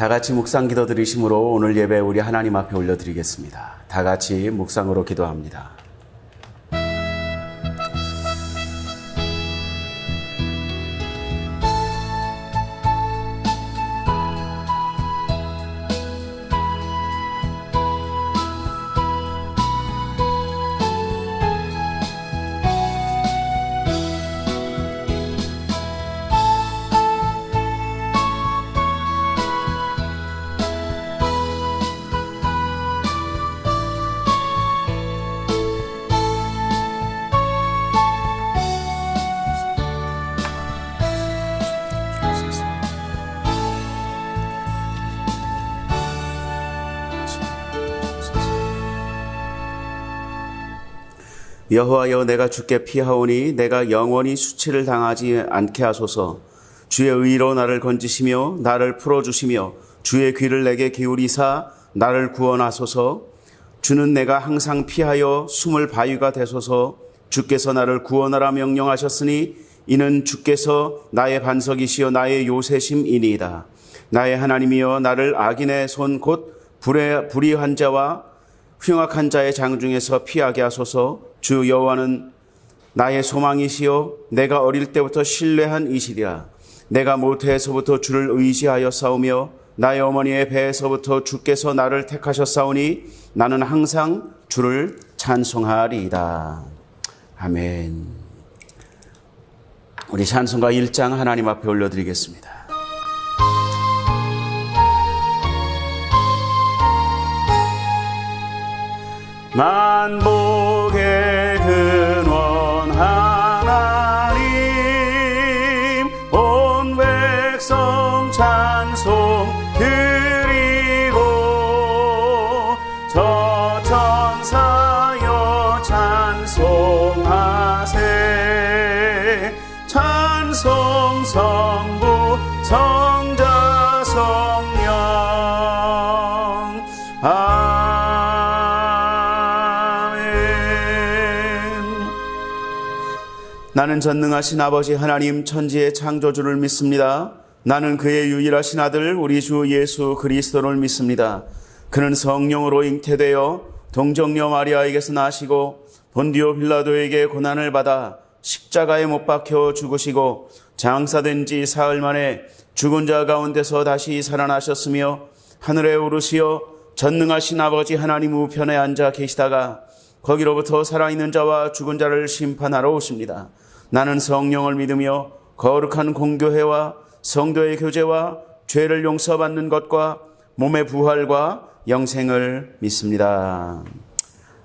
다 같이 묵상 기도 드리심으로 오늘 예배 우리 하나님 앞에 올려드리겠습니다. 다 같이 묵상으로 기도합니다. 여호와여, 내가 주께 피하오니 내가 영원히 수치를 당하지 않게 하소서. 주의 의로 나를 건지시며 나를 풀어주시며 주의 귀를 내게 기울이사 나를 구원하소서. 주는 내가 항상 피하여 숨을 바위가 되소서. 주께서 나를 구원하라 명령하셨으니 이는 주께서 나의 반석이시여 나의 요새심이니이다. 나의 하나님이여, 나를 악인의 손 곧 불의한 자와 흉악한 자의 장중에서 피하게 하소서. 주 여호와는 나의 소망이시여 내가 어릴 때부터 신뢰한 이시리라. 내가 모태에서부터 주를 의지하여 싸우며 나의 어머니의 배에서부터 주께서 나를 택하셨사오니 나는 항상 주를 찬송하리이다. 아멘. 우리 찬송가 1장 하나님 앞에 올려드리겠습니다. 만복의 근원 하나님, 온 백성 찬송 드리고 저 천사여 찬송하세. 찬송 성부 성자 성령 나는 전능하신 아버지 하나님 천지의 창조주를 믿습니다. 나는 그의 유일하신 아들 우리 주 예수 그리스도를 믿습니다. 그는 성령으로 잉태되어 동정녀 마리아에게서 나시고 본디오 빌라도에게 고난을 받아 십자가에 못 박혀 죽으시고 장사된 지 사흘 만에 죽은 자 가운데서 다시 살아나셨으며 하늘에 오르시어 전능하신 아버지 하나님 우편에 앉아 계시다가 거기로부터 살아있는 자와 죽은 자를 심판하러 오십니다. 나는 성령을 믿으며 거룩한 공교회와 성도의 교제와 죄를 용서받는 것과 몸의 부활과 영생을 믿습니다.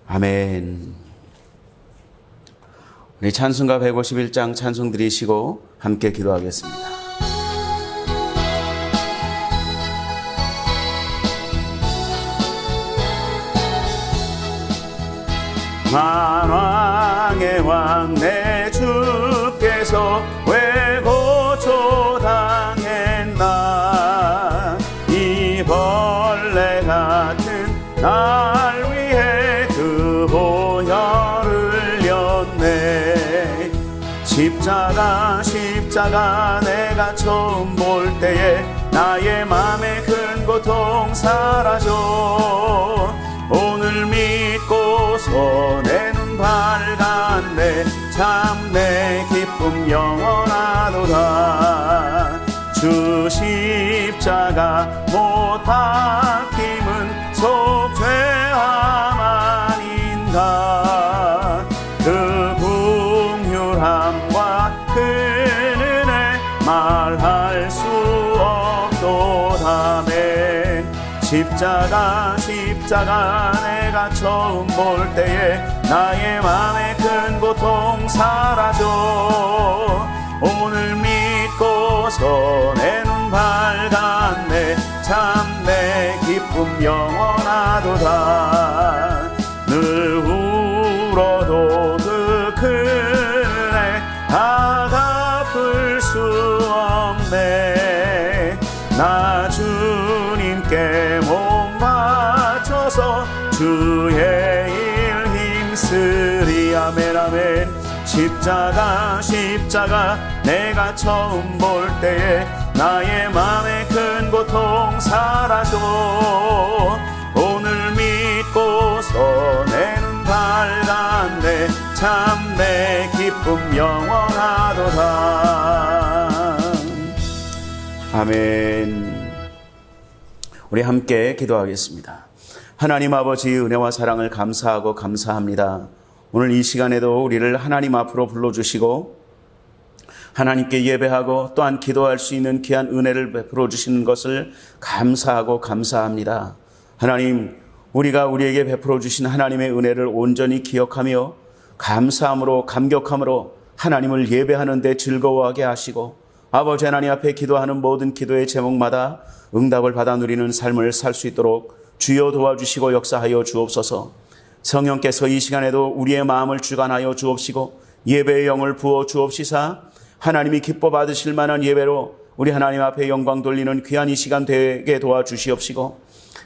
아멘. 우리 찬송가 151장 찬송 드리시고 함께 기도하겠습니다. 만왕의 왕 내 주께서 왜 고초당했나. 이 벌레 같은 날 위해 그 보혈을 흘렸네. 십자가 내가 처음 볼 때에 나의 맘의 큰 고통 사라져. 오늘 믿고서 내 눈 밝았네. 참 내 기쁨 영원하도다. 주 십자가 못 박힘은 속죄함 아닌가. 그 긍휼함과 그 은혜 말할 수 없도다네. 십자가 내가 처음 볼 때에 나의 맘의 큰 고통 사라져. 오늘 믿고서 내 눈 밝았네. 참 내 기쁨 영원하도다. 늘 울어도 그 큰애 다 갚을 수 없네. 나 주님께 몸 바쳐서 주의 일 힘쓰리. 아멘 아멘. 십자가 내가 처음 볼 때에 나의 마음의 큰 고통 사라져. 오늘 믿고 내 눈 밝았네. 참 내 기쁨 영원하도다. 아멘. 우리 함께 기도하겠습니다. 하나님 아버지, 은혜와 사랑을 감사하고 감사합니다. 오늘 이 시간에도 우리를 하나님 앞으로 불러주시고 하나님께 예배하고 또한 기도할 수 있는 귀한 은혜를 베풀어 주시는 것을 감사하고 감사합니다. 하나님, 우리가 우리에게 베풀어 주신 하나님의 은혜를 온전히 기억하며 감사함으로 감격함으로 하나님을 예배하는 데 즐거워하게 하시고 아버지 하나님 앞에 기도하는 모든 기도의 제목마다 응답을 받아 누리는 삶을 살 수 있도록 주여 도와주시고 역사하여 주옵소서. 성령께서 이 시간에도 우리의 마음을 주관하여 주옵시고 예배의 영을 부어 주옵시사 하나님이 기뻐 받으실 만한 예배로 우리 하나님 앞에 영광 돌리는 귀한 이 시간 되게 도와주시옵시고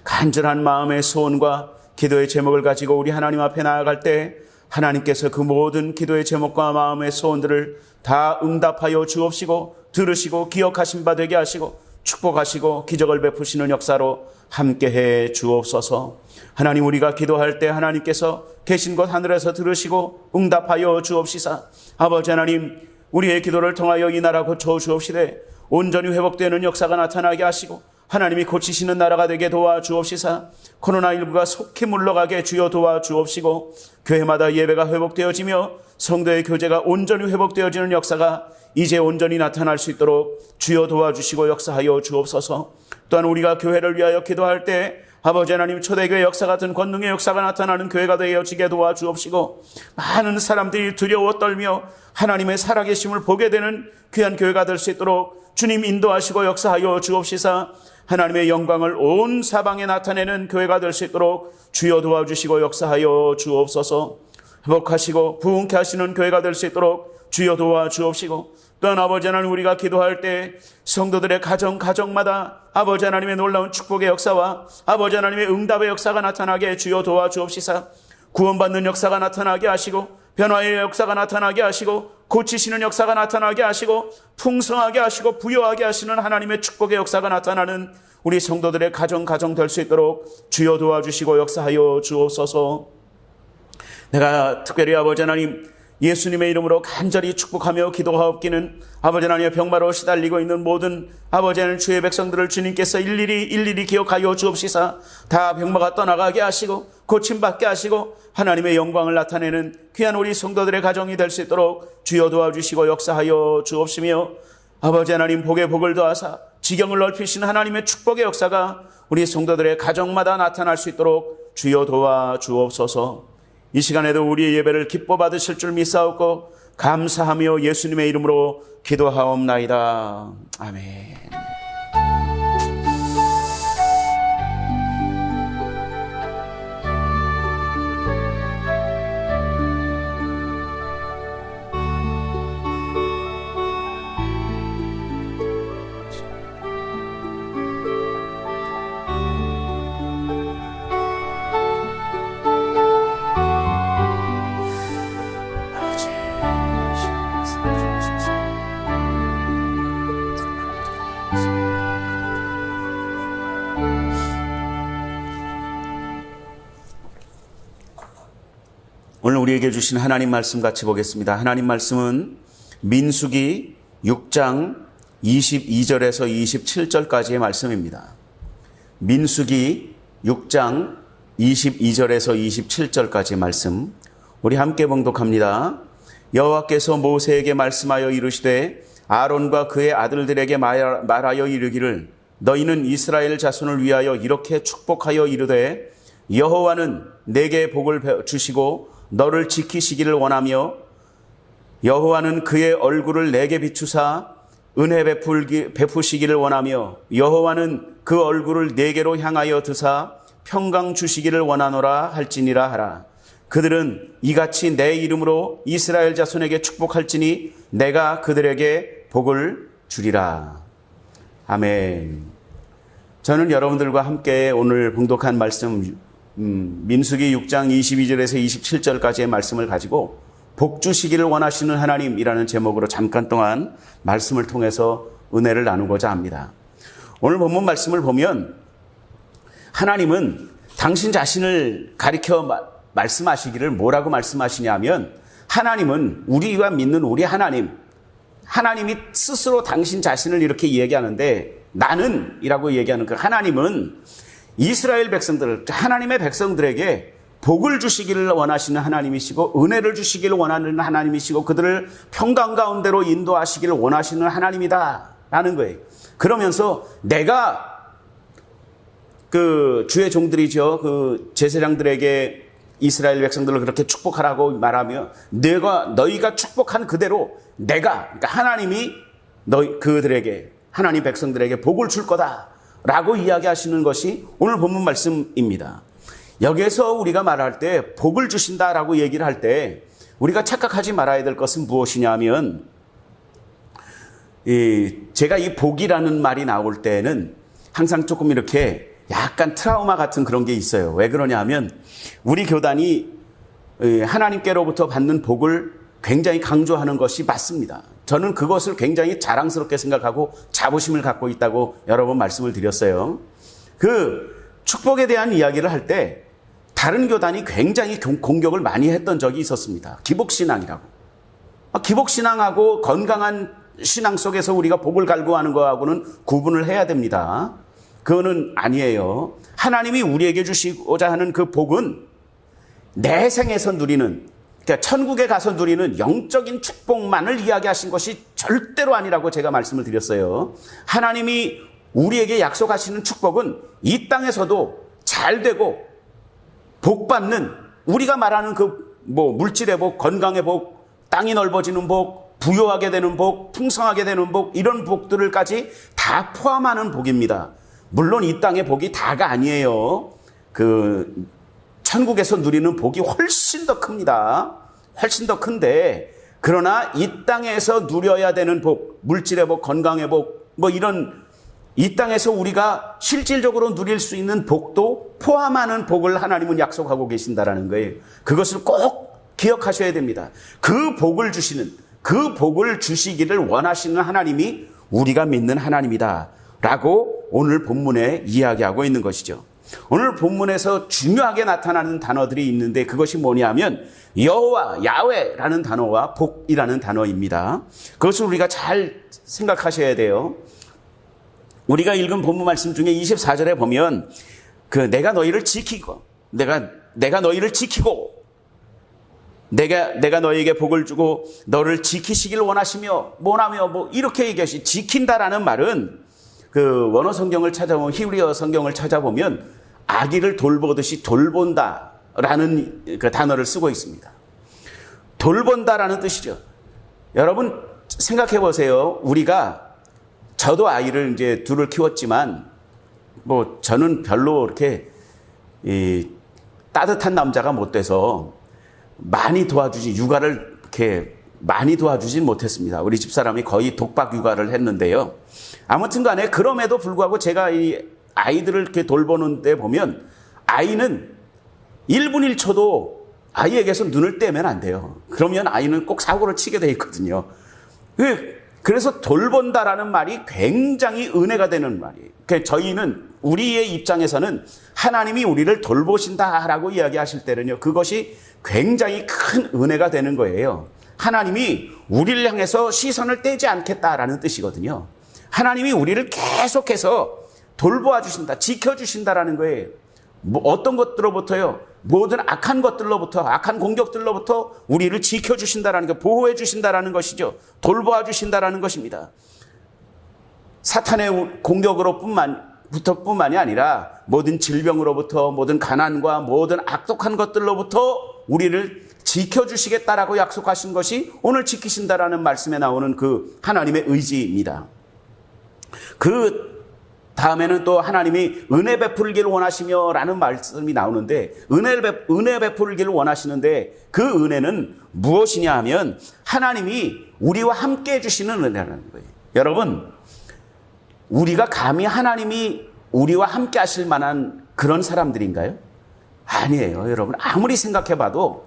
간절한 마음의 소원과 기도의 제목을 가지고 우리 하나님 앞에 나아갈 때 하나님께서 그 모든 기도의 제목과 마음의 소원들을 다 응답하여 주옵시고 들으시고 기억하신 바 되게 하시고 축복하시고 기적을 베푸시는 역사로 함께해 주옵소서. 하나님, 우리가 기도할 때 하나님께서 계신 곳 하늘에서 들으시고 응답하여 주옵시사 아버지 하나님, 우리의 기도를 통하여 이 나라 고쳐 주옵시되 온전히 회복되는 역사가 나타나게 하시고 하나님이 고치시는 나라가 되게 도와주옵시사 코로나19가 속히 물러가게 주여 도와주옵시고 교회마다 예배가 회복되어지며 성도의 교제가 온전히 회복되어지는 역사가 이제 온전히 나타날 수 있도록 주여 도와주시고 역사하여 주옵소서. 또한 우리가 교회를 위하여 기도할 때 아버지 하나님, 초대교회 역사 같은 권능의 역사가 나타나는 교회가 되어지게 도와주옵시고 많은 사람들이 두려워 떨며 하나님의 살아계심을 보게 되는 귀한 교회가 될 수 있도록 주님 인도하시고 역사하여 주옵시사 하나님의 영광을 온 사방에 나타내는 교회가 될 수 있도록 주여 도와주시고 역사하여 주옵소서. 회복하시고 부흥케 하시는 교회가 될 수 있도록 주여 도와주옵시고 또한 아버지 하나님, 우리가 기도할 때 성도들의 가정마다 아버지 하나님의 놀라운 축복의 역사와 아버지 하나님의 응답의 역사가 나타나게 주여 도와주옵시사 구원받는 역사가 나타나게 하시고 변화의 역사가 나타나게 하시고 고치시는 역사가 나타나게 하시고 풍성하게 하시고 부여하게 하시는 하나님의 축복의 역사가 나타나는 우리 성도들의 가정 될 수 있도록 주여 도와주시고 역사하여 주옵소서. 내가 특별히 아버지 하나님, 예수님의 이름으로 간절히 축복하며 기도하옵기는 아버지 하나님의 병마로 시달리고 있는 모든 아버지 하나님 주의 백성들을 주님께서 일일이 기억하여 주옵시사 다 병마가 떠나가게 하시고 고침받게 하시고 하나님의 영광을 나타내는 귀한 우리 성도들의 가정이 될 수 있도록 주여 도와주시고 역사하여 주옵시며 아버지 하나님, 복에 복을 더하사 지경을 넓히신 하나님의 축복의 역사가 우리 성도들의 가정마다 나타날 수 있도록 주여 도와주옵소서. 이 시간에도 우리의 예배를 기뻐 받으실 줄 믿사옵고 감사하며 예수님의 이름으로 기도하옵나이다. 아멘. 오늘 우리에게 주신 하나님 말씀 같이 보겠습니다. 하나님 말씀은 민수기 6장 22절에서 27절까지의 말씀입니다. 민수기 6장 22절에서 27절까지의 말씀 우리 함께 봉독합니다. 여호와께서 모세에게 말씀하여 이르시되 아론과 그의 아들들에게 말하여 이르기를 너희는 이스라엘 자손을 위하여 이렇게 축복하여 이르되 여호와는 내게 복을 주시고 너를 지키시기를 원하며 여호와는 그의 얼굴을 내게 비추사 은혜 베푸시기를 원하며 여호와는 그 얼굴을 내게로 향하여 드사 평강 주시기를 원하노라 할지니라 하라. 그들은 이같이 내 이름으로 이스라엘 자손에게 축복할지니 내가 그들에게 복을 주리라. 아멘. 저는 여러분들과 함께 오늘 봉독한 말씀 민수기 6장 22절에서 27절까지의 말씀을 가지고 복 주시기를 원하시는 하나님이라는 제목으로 잠깐 동안 말씀을 통해서 은혜를 나누고자 합니다. 오늘 본문 말씀을 보면 하나님은 당신 자신을 가리켜 말씀하시기를 뭐라고 말씀하시냐면, 하나님은 우리가 믿는 우리 하나님이 스스로 당신 자신을 이렇게 얘기하는데, 나는 이라고 얘기하는 그 하나님은 이스라엘 백성들, 하나님의 백성들에게 복을 주시기를 원하시는 하나님이시고, 은혜를 주시기를 원하는 하나님이시고, 그들을 평강 가운데로 인도하시기를 원하시는 하나님이다 라는 거예요. 그러면서 내가 그 주의 종들이죠, 그 제사장들에게 이스라엘 백성들을 그렇게 축복하라고 말하며, 너희가 축복한 그대로 그러니까 하나님이 그들에게, 하나님 백성들에게 복을 줄 거다라고 이야기하시는 것이 오늘 본문 말씀입니다. 여기에서 우리가 말할 때 복을 주신다라고 얘기를 할 때 우리가 착각하지 말아야 될 것은 무엇이냐면, 제가 이 복이라는 말이 나올 때는 항상 조금 이렇게 약간 트라우마 같은 그런 게 있어요. 왜 그러냐면, 우리 교단이 하나님께로부터 받는 복을 굉장히 강조하는 것이 맞습니다. 저는 그것을 굉장히 자랑스럽게 생각하고 자부심을 갖고 있다고 여러 번 말씀을 드렸어요. 그 축복에 대한 이야기를 할 때 다른 교단이 굉장히 공격을 많이 했던 적이 있었습니다. 기복신앙이라고. 기복신앙하고 건강한 신앙 속에서 우리가 복을 갈구하는 거하고는 구분을 해야 됩니다. 그거는 아니에요. 하나님이 우리에게 주시고자 하는 그 복은 내 생에서 누리는, 그러니까 천국에 가서 누리는 영적인 축복만을 이야기하신 것이 절대로 아니라고 제가 말씀을 드렸어요. 하나님이 우리에게 약속하시는 축복은 이 땅에서도 잘 되고 복 받는, 우리가 말하는 그 물질의 복, 건강의 복, 땅이 넓어지는 복, 부유하게 되는 복, 풍성하게 되는 복, 이런 복들을까지 다 포함하는 복입니다. 물론 이 땅의 복이 다가 아니에요. 그 천국에서 누리는 복이 훨씬 더 큽니다. 훨씬 더 큰데, 그러나 이 땅에서 누려야 되는 복, 물질의 복, 건강의 복, 이런 이 땅에서 우리가 실질적으로 누릴 수 있는 복도 포함하는 복을 하나님은 약속하고 계신다라는 거예요. 그것을 꼭 기억하셔야 됩니다. 그 복을 주시기를 원하시는 하나님이 우리가 믿는 하나님이다 라고 오늘 본문에 이야기하고 있는 것이죠. 오늘 본문에서 중요하게 나타나는 단어들이 있는데, 그것이 뭐냐면 여호와, 야훼라는 단어와 복이라는 단어입니다. 그것을 우리가 잘 생각하셔야 돼요. 우리가 읽은 본문 말씀 중에 24절에 보면 내가 너희를 지키고, 내가 너희를 지키고, 내가 너희에게 복을 주고 너를 지키시길 원하시며 이렇게 얘기하시. 지킨다라는 말은 그 원어 성경을 찾아보면, 히브리어 성경을 찾아보면 아기를 돌보듯이 돌본다라는 그 단어를 쓰고 있습니다. 돌본다라는 뜻이죠. 여러분 생각해 보세요. 저도 아이를 이제 둘을 키웠지만, 저는 별로 이렇게 따뜻한 남자가 못 돼서 육아를 이렇게 많이 도와주진 못했습니다. 우리 집사람이 거의 독박 육아를 했는데요. 아무튼 간에 그럼에도 불구하고 제가 이 아이들을 이렇게 돌보는데 보면, 아이는 1분 1초도 아이에게서 눈을 떼면 안 돼요. 그러면 아이는 꼭 사고를 치게 돼 있거든요. 그래서 돌본다라는 말이 굉장히 은혜가 되는 말이에요. 저희는, 우리의 입장에서는 하나님이 우리를 돌보신다라고 이야기하실 때는요, 그것이 굉장히 큰 은혜가 되는 거예요. 하나님이 우리를 향해서 시선을 떼지 않겠다라는 뜻이거든요. 하나님이 우리를 계속해서 돌보아 주신다, 지켜주신다라는 거예요. 어떤 것들로부터요? 모든 악한 것들로부터, 악한 공격들로부터 우리를 지켜주신다라는 것, 보호해 주신다라는 것이죠. 돌보아 주신다라는 것입니다. 사탄의 공격으로뿐만이 아니라 모든 질병으로부터, 모든 가난과 모든 악독한 것들로부터 우리를 지켜주시겠다라고 약속하신 것이 오늘 지키신다라는 말씀에 나오는 그 하나님의 의지입니다. 그 다음에는 또 하나님이 은혜 베풀기를 원하시며 라는 말씀이 나오는데, 은혜 베풀기를 원하시는데 그 은혜는 무엇이냐 하면 하나님이 우리와 함께 해주시는 은혜라는 거예요. 여러분, 우리가 감히 하나님이 우리와 함께 하실 만한 그런 사람들인가요? 아니에요. 여러분, 아무리 생각해봐도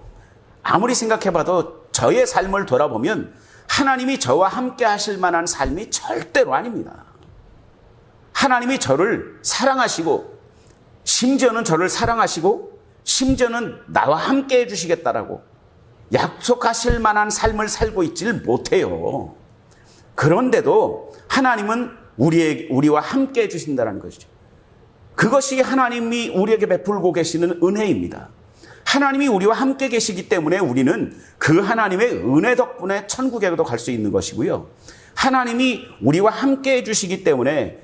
저의 삶을 돌아보면 하나님이 저와 함께 하실 만한 삶이 절대로 아닙니다. 하나님이 저를 사랑하시고 심지어는 저를 사랑하시고 심지어는 나와 함께 해주시겠다라고 약속하실 만한 삶을 살고 있지를 못해요. 그런데도 하나님은 우리와 함께 해주신다는 것이죠. 그것이 하나님이 우리에게 베풀고 계시는 은혜입니다. 하나님이 우리와 함께 계시기 때문에 우리는 그 하나님의 은혜 덕분에 천국에도 갈 수 있는 것이고요. 하나님이 우리와 함께 해주시기 때문에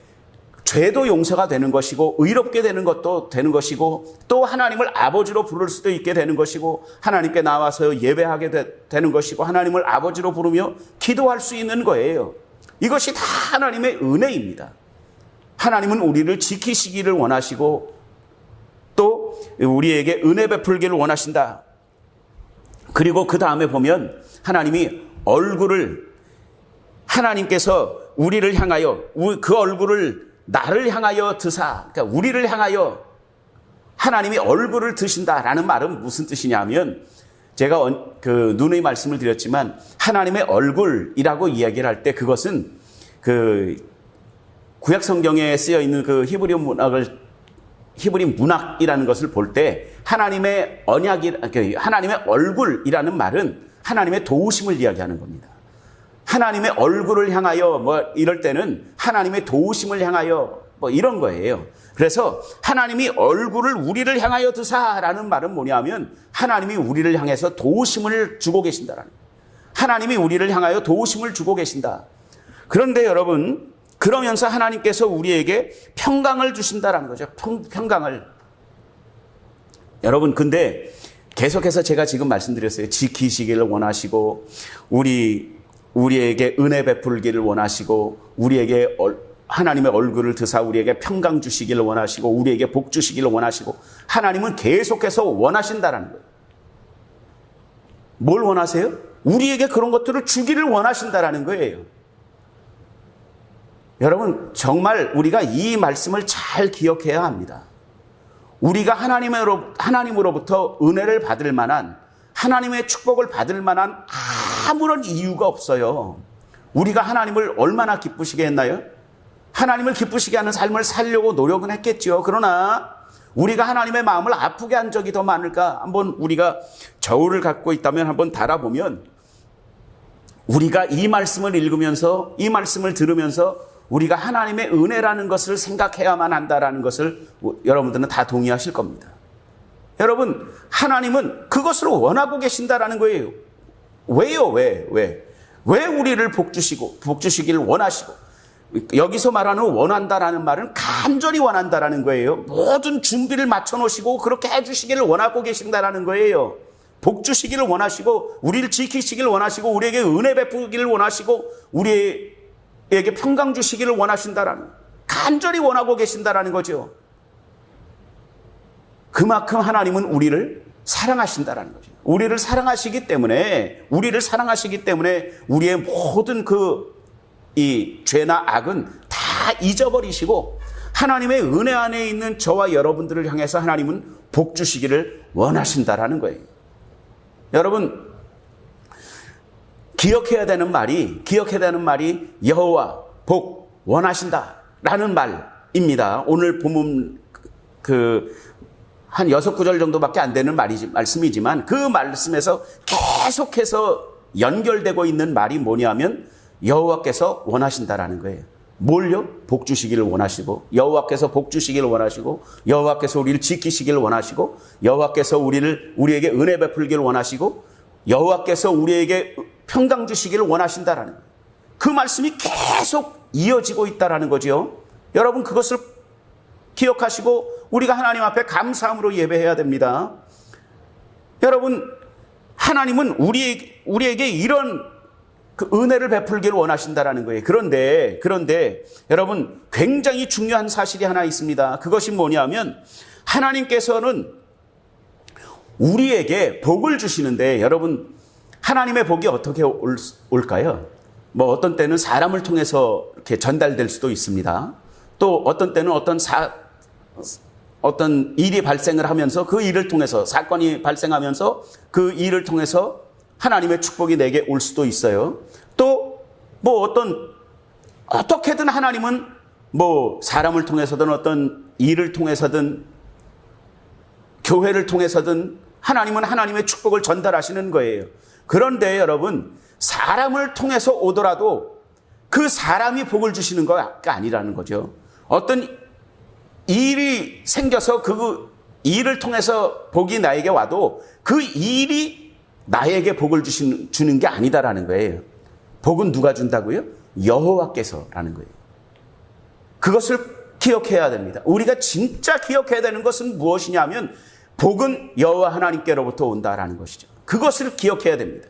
죄도 용서가 되는 것이고 의롭게 되는 것도 되는 것이고 또 하나님을 아버지로 부를 수도 있게 되는 것이고 하나님께 나와서 예배하게 되는 것이고 하나님을 아버지로 부르며 기도할 수 있는 거예요. 이것이 다 하나님의 은혜입니다. 하나님은 우리를 지키시기를 원하시고 또 우리에게 은혜 베풀기를 원하신다. 그리고 그 다음에 보면 하나님이 얼굴을 하나님께서 우리를 향하여 그 얼굴을 나를 향하여 드사, 그러니까 우리를 향하여 하나님이 얼굴을 드신다라는 말은 무슨 뜻이냐면 제가 그 누누이 말씀을 드렸지만 하나님의 얼굴이라고 이야기를 할 때 그것은 그 구약 성경에 쓰여 있는 그 히브리 문학이라는 것을 볼 때 하나님의 하나님의 얼굴이라는 말은 하나님의 도우심을 이야기하는 겁니다. 하나님의 얼굴을 향하여 뭐 이럴 때는 하나님의 도우심을 향하여 뭐 이런 거예요. 그래서 하나님이 얼굴을 우리를 향하여 드사라는 말은 뭐냐면 하나님이 우리를 향해서 도우심을 주고 계신다라는 거예요. 하나님이 우리를 향하여 도우심을 주고 계신다. 그런데 여러분 그러면서 하나님께서 우리에게 평강을 주신다라는 거죠. 평강을. 여러분 근데 계속해서 제가 지금 말씀드렸어요. 지키시기를 원하시고 우리에게 은혜 베풀기를 원하시고 우리에게 하나님의 얼굴을 드사 우리에게 평강 주시기를 원하시고 우리에게 복 주시기를 원하시고 하나님은 계속해서 원하신다라는 거예요. 뭘 원하세요? 우리에게 그런 것들을 주기를 원하신다라는 거예요. 여러분 정말 우리가 이 말씀을 잘 기억해야 합니다. 우리가 하나님으로부터 은혜를 받을 만한 하나님의 축복을 받을 만한 아무런 이유가 없어요. 우리가 하나님을 얼마나 기쁘시게 했나요? 하나님을 기쁘시게 하는 삶을 살려고 노력은 했겠죠. 그러나 우리가 하나님의 마음을 아프게 한 적이 더 많을까? 한번 우리가 저울을 갖고 있다면 한번 달아보면 우리가 이 말씀을 읽으면서 이 말씀을 들으면서 우리가 하나님의 은혜라는 것을 생각해야만 한다라는 것을 여러분들은 다 동의하실 겁니다. 여러분 하나님은 그것을 원하고 계신다라는 거예요. 왜요? 왜 우리를 복 주시기를 원하시고 여기서 말하는 원한다라는 말은 간절히 원한다라는 거예요. 모든 준비를 맞춰 놓으시고 그렇게 해주시기를 원하고 계신다라는 거예요. 복 주시기를 원하시고 우리를 지키시기를 원하시고 우리에게 은혜 베푸기를 원하시고 우리에게 평강 주시기를 원하신다라는 간절히 원하고 계신다라는 거죠. 그만큼 하나님은 우리를 사랑하신다라는 거죠. 우리를 사랑하시기 때문에 우리의 모든 이 죄나 악은 다 잊어버리시고 하나님의 은혜 안에 있는 저와 여러분들을 향해서 하나님은 복 주시기를 원하신다라는 거예요. 여러분 기억해야 되는 말이 여호와 복 원하신다라는 말입니다. 오늘 본문 한 6구절 정도밖에 안 되는 말씀이지만 그 말씀에서 계속해서 연결되고 있는 말이 뭐냐면 여호와께서 원하신다라는 거예요. 뭘요? 복 주시기를 원하시고 여호와께서 복 주시기를 원하시고 여호와께서 우리를 지키시기를 원하시고 여호와께서 우리에게 은혜 베풀기를 원하시고 여호와께서 우리에게 평강 주시기를 원하신다라는 거예요. 그 말씀이 계속 이어지고 있다라는 거죠. 여러분 그것을 기억하시고 우리가 하나님 앞에 감사함으로 예배해야 됩니다. 여러분 하나님은 우리에게 이런 그 은혜를 베풀기를 원하신다라는 거예요. 그런데 여러분 굉장히 중요한 사실이 하나 있습니다. 그것이 뭐냐면 하나님께서는 우리에게 복을 주시는데 여러분 하나님의 복이 어떻게 올까요? 뭐 어떤 때는 사람을 통해서 이렇게 전달될 수도 있습니다. 또 어떤 때는 어떤 일이 발생을 하면서 그 일을 통해서 사건이 발생하면서 그 일을 통해서 하나님의 축복이 내게 올 수도 있어요. 또 뭐 어떻게든 하나님은 뭐 사람을 통해서든 어떤 일을 통해서든 교회를 통해서든 하나님은 하나님의 축복을 전달하시는 거예요. 그런데 여러분, 사람을 통해서 오더라도 그 사람이 복을 주시는 거가 아니라는 거죠. 어떤 일이 생겨서 그 일을 통해서 복이 나에게 와도 그 일이 나에게 복을 주는 게 아니다라는 거예요. 복은 누가 준다고요? 여호와께서라는 거예요. 그것을 기억해야 됩니다. 우리가 진짜 기억해야 되는 것은 무엇이냐면 복은 여호와 하나님께로부터 온다라는 것이죠. 그것을 기억해야 됩니다.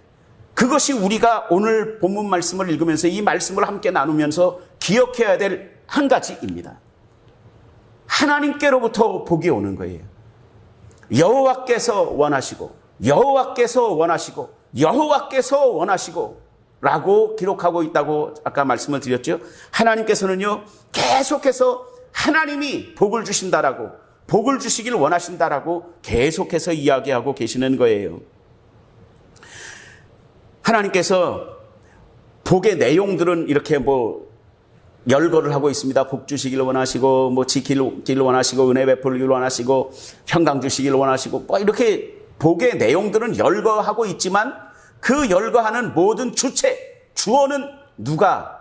그것이 우리가 오늘 본문 말씀을 읽으면서 이 말씀을 함께 나누면서 기억해야 될 한 가지입니다. 하나님께로부터 복이 오는 거예요. 여호와께서 원하시고 여호와께서 원하시고 여호와께서 원하시고 라고 기록하고 있다고 아까 말씀을 드렸죠. 하나님께서는요, 계속해서 하나님이 복을 주신다라고, 복을 주시길 원하신다라고 계속해서 이야기하고 계시는 거예요. 하나님께서 복의 내용들은 이렇게 뭐 열거를 하고 있습니다. 복 주시길 원하시고, 뭐 지키길 원하시고, 은혜 베풀길 원하시고, 평강 주시길 원하시고, 뭐 이렇게 복의 내용들은 열거하고 있지만 그 열거하는 모든 주어는 누가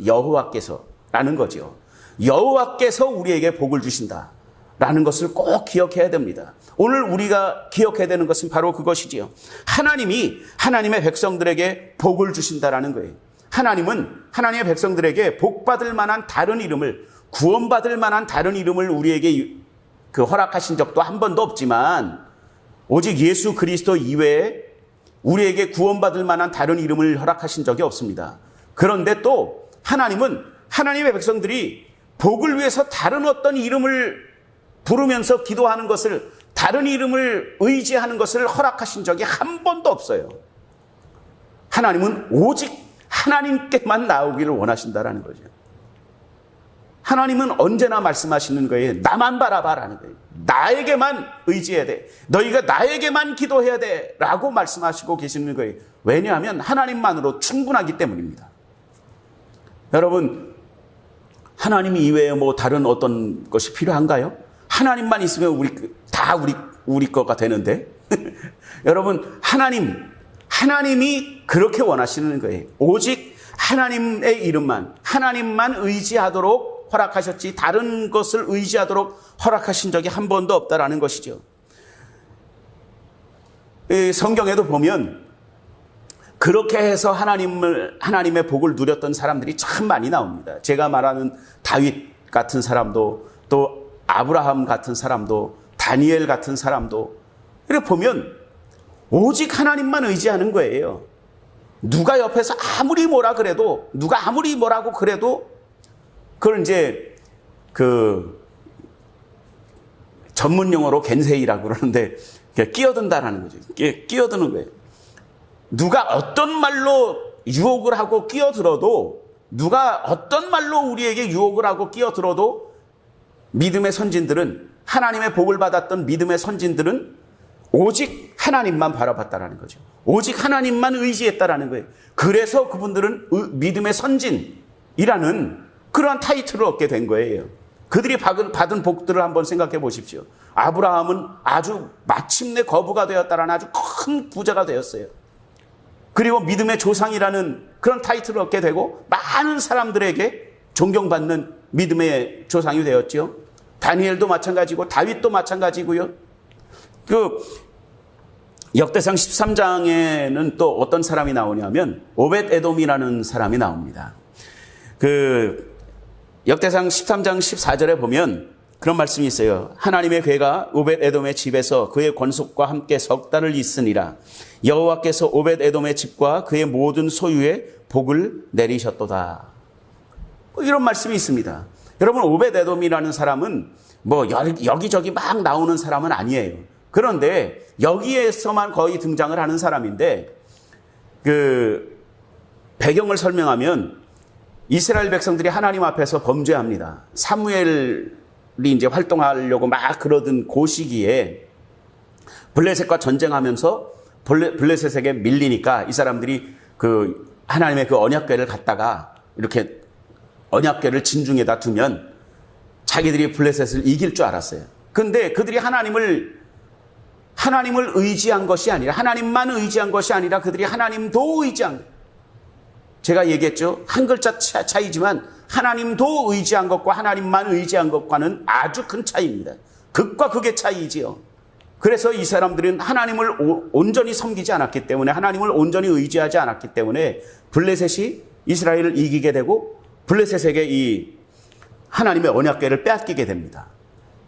여호와께서라는 거죠. 여호와께서 우리에게 복을 주신다라는 것을 꼭 기억해야 됩니다. 오늘 우리가 기억해야 되는 것은 바로 그것이지요. 하나님이 하나님의 백성들에게 복을 주신다라는 거예요. 하나님은 하나님의 백성들에게 복받을 만한 다른 이름을, 구원받을 만한 다른 이름을 우리에게 허락하신 적도 한 번도 없지만 오직 예수 그리스도 이외에 우리에게 구원받을 만한 다른 이름을 허락하신 적이 없습니다. 그런데 또 하나님은 하나님의 백성들이 복을 위해서 다른 어떤 이름을 부르면서 기도하는 것을, 다른 이름을 의지하는 것을 허락하신 적이 한 번도 없어요. 하나님은 오직 하나님께만 나오기를 원하신다라는 거죠. 하나님은 언제나 말씀하시는 거예요. 나만 바라봐라는 거예요. 나에게만 의지해야 돼. 너희가 나에게만 기도해야 돼. 라고 말씀하시고 계시는 거예요. 왜냐하면 하나님만으로 충분하기 때문입니다. 여러분, 하나님 이외에 뭐 다른 어떤 것이 필요한가요? 하나님만 있으면 우리 거가 되는데. 여러분, 하나님이 그렇게 원하시는 거예요. 오직 하나님의 이름만, 하나님만 의지하도록 허락하셨지 다른 것을 의지하도록 허락하신 적이 한 번도 없다라는 것이죠. 성경에도 보면 그렇게 해서 하나님의 복을 누렸던 사람들이 참 많이 나옵니다. 제가 말하는 다윗 같은 사람도, 또 아브라함 같은 사람도, 다니엘 같은 사람도, 이렇게 보면 오직 하나님만 의지하는 거예요. 누가 옆에서 아무리 뭐라 그래도, 누가 아무리 뭐라고 그래도 그걸 이제 전문 용어로 겐세이라고 그러는데 끼어든다라는 거죠. 끼어드는 거예요. 누가 어떤 말로 유혹을 하고 끼어들어도, 누가 어떤 말로 우리에게 유혹을 하고 끼어들어도 믿음의 선진들은, 하나님의 복을 받았던 믿음의 선진들은 오직 하나님만 바라봤다라는 거죠. 오직 하나님만 의지했다라는 거예요. 그래서 그분들은 믿음의 선진이라는 그러한 타이틀을 얻게 된 거예요. 그들이 받은 복들을 한번 생각해 보십시오. 아브라함은 아주 마침내 거부가 되었다라는 아주 큰 부자가 되었어요. 그리고 믿음의 조상이라는 그런 타이틀을 얻게 되고 많은 사람들에게 존경받는 믿음의 조상이 되었죠. 다니엘도 마찬가지고 다윗도 마찬가지고요. 역대상 13장에는 또 어떤 사람이 나오냐면 오벳 에돔이라는 사람이 나옵니다. 역대상 13장 14절에 보면 그런 말씀이 있어요. 하나님의 괴가 오벳 에돔의 집에서 그의 권속과 함께 석 달을 있으니라. 여호와께서 오벳 에돔의 집과 그의 모든 소유에 복을 내리셨도다. 이런 말씀이 있습니다. 여러분, 오벳 에돔이라는 사람은 뭐 여기저기 막 나오는 사람은 아니에요. 그런데 여기에서만 거의 등장을 하는 사람인데, 배경을 설명하면 이스라엘 백성들이 하나님 앞에서 범죄합니다. 사무엘이 이제 활동하려고 막 그러던 그 시기에 블레셋과 전쟁하면서 블레셋에게 밀리니까 이 사람들이 하나님의 그 언약궤를 갖다가 이렇게 언약궤를 진중에다 두면 자기들이 블레셋을 이길 줄 알았어요. 근데 그들이 하나님을 의지한 것이 아니라, 하나님만 의지한 것이 아니라 그들이 하나님도 의지한, 제가 얘기했죠. 한 글자 차이지만 하나님도 의지한 것과 하나님만 의지한 것과는 아주 큰 차이입니다. 극과 극의 차이지요. 그래서 이 사람들은 하나님을 온전히 섬기지 않았기 때문에, 하나님을 온전히 의지하지 않았기 때문에 블레셋이 이스라엘을 이기게 되고 블레셋에게 이 하나님의 언약궤를 빼앗기게 됩니다.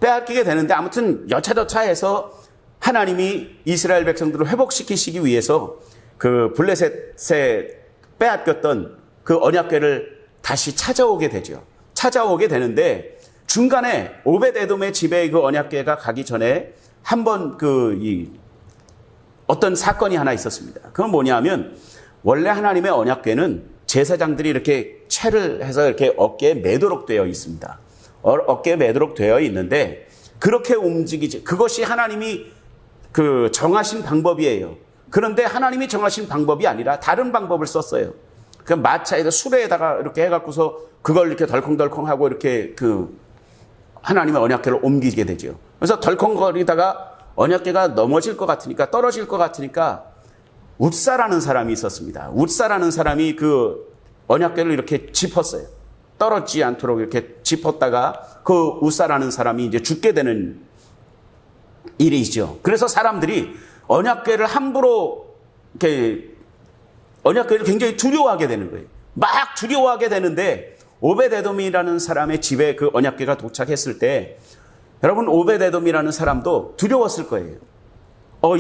빼앗기게 되는데, 아무튼 여차저차해서 하나님이 이스라엘 백성들을 회복시키시기 위해서 그 블레셋에 빼앗겼던 그 언약궤를 다시 찾아오게 되죠. 찾아오게 되는데, 중간에 오벳에돔의 집에 그 언약궤가 가기 전에 한번 어떤 사건이 하나 있었습니다. 그건 뭐냐면, 원래 하나님의 언약궤는 제사장들이 이렇게 채를 해서 이렇게 어깨에 매도록 되어 있습니다. 어깨에 매도록 되어 있는데, 그렇게 움직이지, 그것이 하나님이 그 정하신 방법이에요. 그런데 하나님이 정하신 방법이 아니라 다른 방법을 썼어요. 그 마차에다 수레에다가 이렇게 해갖고서 그걸 이렇게 덜컹덜컹하고 이렇게 그 하나님의 언약궤를 옮기게 되죠. 그래서 덜컹거리다가 언약궤가 넘어질 것 같으니까, 떨어질 것 같으니까 웃사라는 사람이 있었습니다. 웃사라는 사람이 그 언약궤를 이렇게 짚었어요. 떨어지지 않도록 이렇게 짚었다가 그 웃사라는 사람이 이제 죽게 되는 일이죠. 그래서 사람들이 언약궤를 함부로 이렇게 언약궤를 굉장히 두려워하게 되는 거예요. 막 두려워하게 되는데, 오벳에돔이라는 사람의 집에 그 언약궤가 도착했을 때, 여러분, 오벳에돔이라는 사람도 두려웠을 거예요.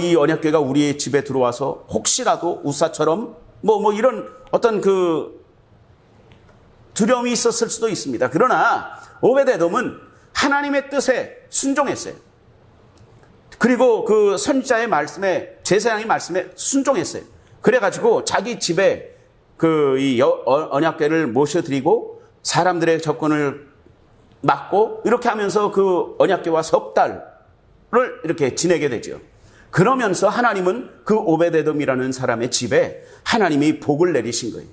이 언약궤가 우리의 집에 들어와서 혹시라도 우사처럼 이런 어떤 그 두려움이 있었을 수도 있습니다. 그러나 오벳에돔은 하나님의 뜻에 순종했어요. 그리고 그 선지자의 말씀에, 제사장의 말씀에 순종했어요. 그래가지고 자기 집에 이 언약궤를 모셔드리고 사람들의 접근을 막고 이렇게 하면서 그 언약궤와 석 달을 이렇게 지내게 되죠. 그러면서 하나님은 그 오벳에돔이라는 사람의 집에 하나님이 복을 내리신 거예요.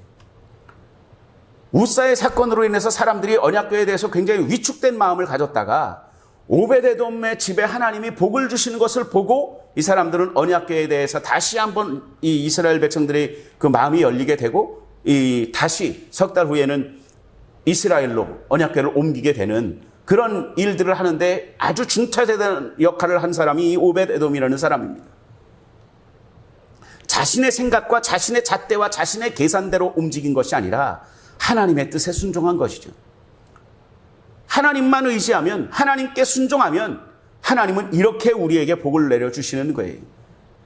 웃사의 사건으로 인해서 사람들이 언약궤에 대해서 굉장히 위축된 마음을 가졌다가 오벳에돔의 집에 하나님이 복을 주시는 것을 보고 이 사람들은 언약궤에 대해서 다시 한번 이 이스라엘 백성들의 그 마음이 열리게 되고, 다시 석 달 후에는 이스라엘로 언약궤를 옮기게 되는 그런 일들을 하는데 아주 중차대한 역할을 한 사람이 이 오벳에돔이라는 사람입니다. 자신의 생각과 자신의 잣대와 자신의 계산대로 움직인 것이 아니라 하나님의 뜻에 순종한 것이죠. 하나님만 의지하면, 하나님께 순종하면 하나님은 이렇게 우리에게 복을 내려주시는 거예요.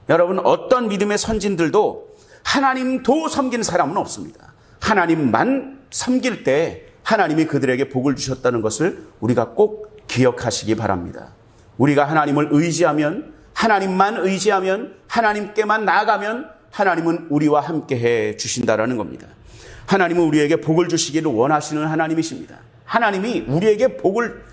여러분, 어떤 믿음의 선진들도 하나님도 섬긴 사람은 없습니다. 하나님만 섬길 때 하나님이 그들에게 복을 주셨다는 것을 우리가 꼭 기억하시기 바랍니다. 우리가 하나님을 의지하면, 하나님만 의지하면, 하나님께만 나아가면 하나님은 우리와 함께 해 주신다라는 겁니다. 하나님은 우리에게 복을 주시기를 원하시는 하나님이십니다. 하나님이 우리에게 복을,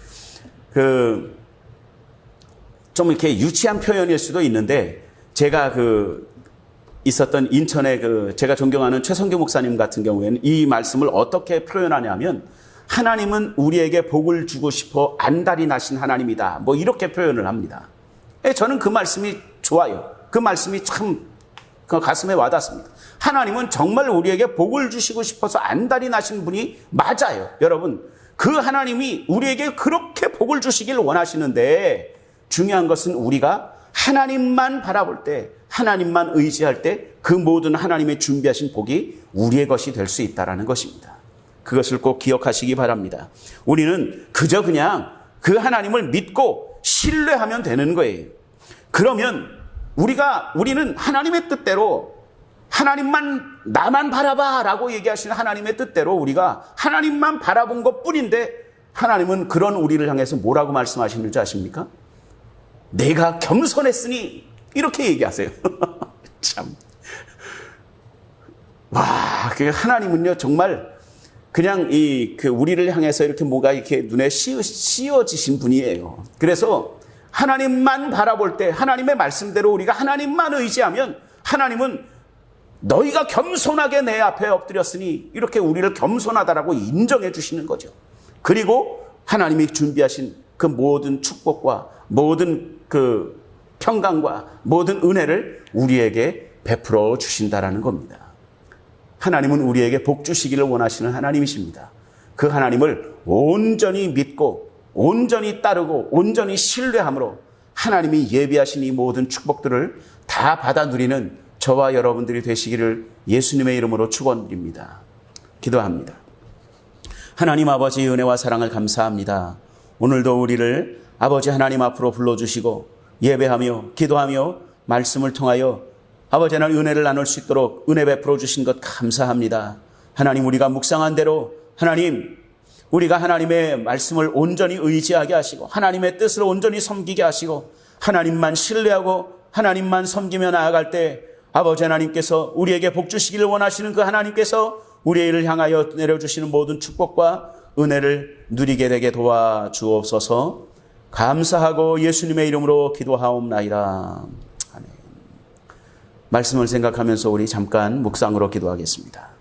좀 이렇게 유치한 표현일 수도 있는데, 제가 있었던 인천의 제가 존경하는 최성규 목사님 같은 경우에는 이 말씀을 어떻게 표현하냐면, 하나님은 우리에게 복을 주고 싶어 안달이 나신 하나님이다. 이렇게 표현을 합니다. 저는 그 말씀이 좋아요. 그 말씀이 참 가슴에 와닿습니다. 하나님은 정말 우리에게 복을 주시고 싶어서 안달이 나신 분이 맞아요. 여러분, 그 하나님이 우리에게 그렇게 복을 주시길 원하시는데, 중요한 것은 우리가 하나님만 바라볼 때, 하나님만 의지할 때 그 모든 하나님의 준비하신 복이 우리의 것이 될 수 있다는 것입니다. 그것을 꼭 기억하시기 바랍니다. 우리는 그저 그냥 그 하나님을 믿고 신뢰하면 되는 거예요. 그러면 우리는 하나님의 뜻대로, 하나님만, 나만 바라봐 라고 얘기하시는 하나님의 뜻대로 우리가 하나님만 바라본 것 뿐인데, 하나님은 그런 우리를 향해서 뭐라고 말씀하시는지 아십니까? 내가 겸손했으니, 이렇게 얘기하세요. 참. 와, 하나님은요, 정말 그냥 우리를 향해서 이렇게 뭐가 이렇게 눈에 씌워지신 분이에요. 그래서 하나님만 바라볼 때, 하나님의 말씀대로 우리가 하나님만 의지하면 하나님은 너희가 겸손하게 내 앞에 엎드렸으니 이렇게 우리를 겸손하다라고 인정해 주시는 거죠. 그리고 하나님이 준비하신 그 모든 축복과 모든 그 평강과 모든 은혜를 우리에게 베풀어 주신다라는 겁니다. 하나님은 우리에게 복 주시기를 원하시는 하나님이십니다. 그 하나님을 온전히 믿고 온전히 따르고 온전히 신뢰함으로 하나님이 예비하신 이 모든 축복들을 다 받아 누리는 저와 여러분들이 되시기를 예수님의 이름으로 축원드립니다. 기도합니다. 하나님 아버지의 은혜와 사랑을 감사합니다. 오늘도 우리를 아버지 하나님 앞으로 불러주시고 예배하며 기도하며 말씀을 통하여 아버지 하나님 은혜를 나눌 수 있도록 은혜 베풀어 주신 것 감사합니다. 하나님, 우리가 묵상한 대로 하나님, 우리가 하나님의 말씀을 온전히 의지하게 하시고 하나님의 뜻을 온전히 섬기게 하시고 하나님만 신뢰하고 하나님만 섬기며 나아갈 때 아버지 하나님께서 우리에게 복 주시기를 원하시는 그 하나님께서 우리를 향하여 내려주시는 모든 축복과 은혜를 누리게 되게 도와주옵소서. 감사하고 예수님의 이름으로 기도하옵나이다. 아멘. 말씀을 생각하면서 우리 잠깐 묵상으로 기도하겠습니다.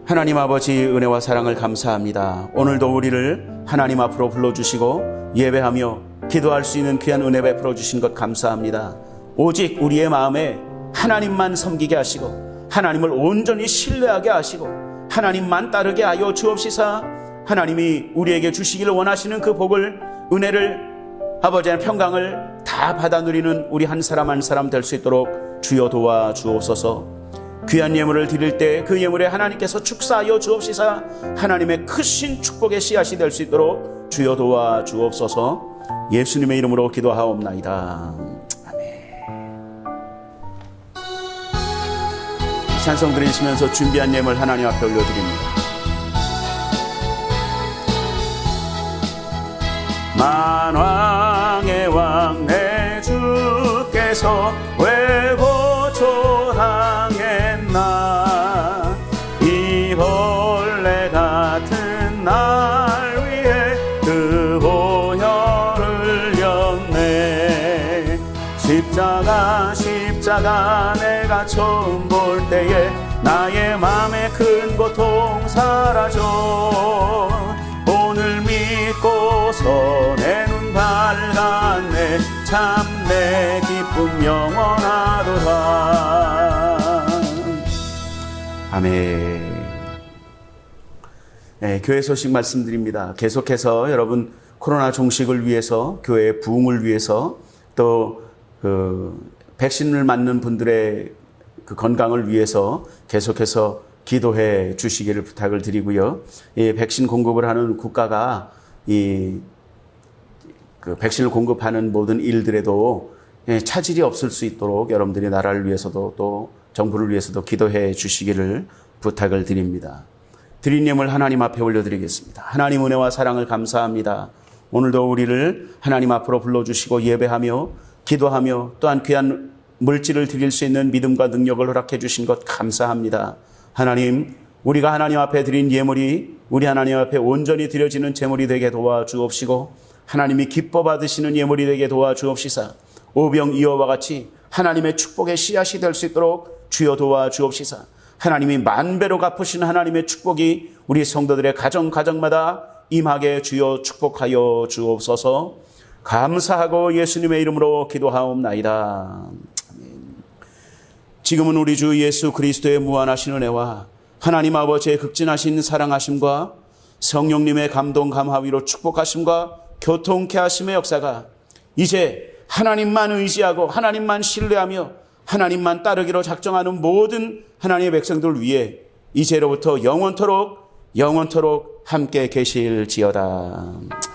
하나님 아버지 은혜와 사랑을 감사합니다. 오늘도 우리를 하나님 앞으로 불러주시고 예배하며 기도할 수 있는 귀한 은혜 베풀어 주신 것 감사합니다. 오직 우리의 마음에 하나님만 섬기게 하시고 하나님을 온전히 신뢰하게 하시고 하나님만 따르게 하여 주옵시사. 하나님이 우리에게 주시기를 원하시는 그 복을, 은혜를, 아버지의 평강을 다 받아 누리는 우리 한 사람 한 사람 될 수 있도록 주여 도와 주옵소서. 귀한 예물을 드릴 때 그 예물에 하나님께서 축사하여 주옵시사. 하나님의 크신 축복의 씨앗이 될 수 있도록 주여 도와 주옵소서. 예수님의 이름으로 기도하옵나이다. 아멘. 찬송 드리시면서 준비한 예물 하나님 앞에 올려드립니다. 십자가 내가 처음 볼 때에 나의 맘에 큰 고통 사라져. 오늘 믿고서 내 눈 밝았네. 참 내 기쁨 영원하도다. 아멘. 네, 교회 소식 말씀드립니다. 계속해서 여러분 코로나 종식을 위해서, 교회의 부흥을 위해서, 또 백신을 맞는 분들의 그 건강을 위해서 계속해서 기도해 주시기를 부탁을 드리고요. 이 백신 공급을 하는 국가가 그 백신을 공급하는 모든 일들에도 차질이 없을 수 있도록 여러분들이 나라를 위해서도 또 정부를 위해서도 기도해 주시기를 부탁을 드립니다. 드린 예물 하나님 앞에 올려드리겠습니다. 하나님 은혜와 사랑을 감사합니다. 오늘도 우리를 하나님 앞으로 불러주시고 예배하며 기도하며 또한 귀한 물질을 드릴 수 있는 믿음과 능력을 허락해 주신 것 감사합니다. 하나님, 우리가 하나님 앞에 드린 예물이 우리 하나님 앞에 온전히 드려지는 제물이 되게 도와주옵시고 하나님이 기뻐 받으시는 예물이 되게 도와주옵시사 오병이어와 같이 하나님의 축복의 씨앗이 될 수 있도록 주여 도와주옵시사 하나님이 만배로 갚으신 하나님의 축복이 우리 성도들의 가정마다 임하게 주여 축복하여 주옵소서. 감사하고 예수님의 이름으로 기도하옵나이다. 아멘. 지금은 우리 주 예수 그리스도의 무한하신 은혜와 하나님 아버지의 극진하신 사랑하심과 성령님의 감동 감화위로 축복하심과 교통케 하심의 역사가 이제 하나님만 의지하고 하나님만 신뢰하며 하나님만 따르기로 작정하는 모든 하나님의 백성들 위해 이제로부터 영원토록 함께 계실지어다.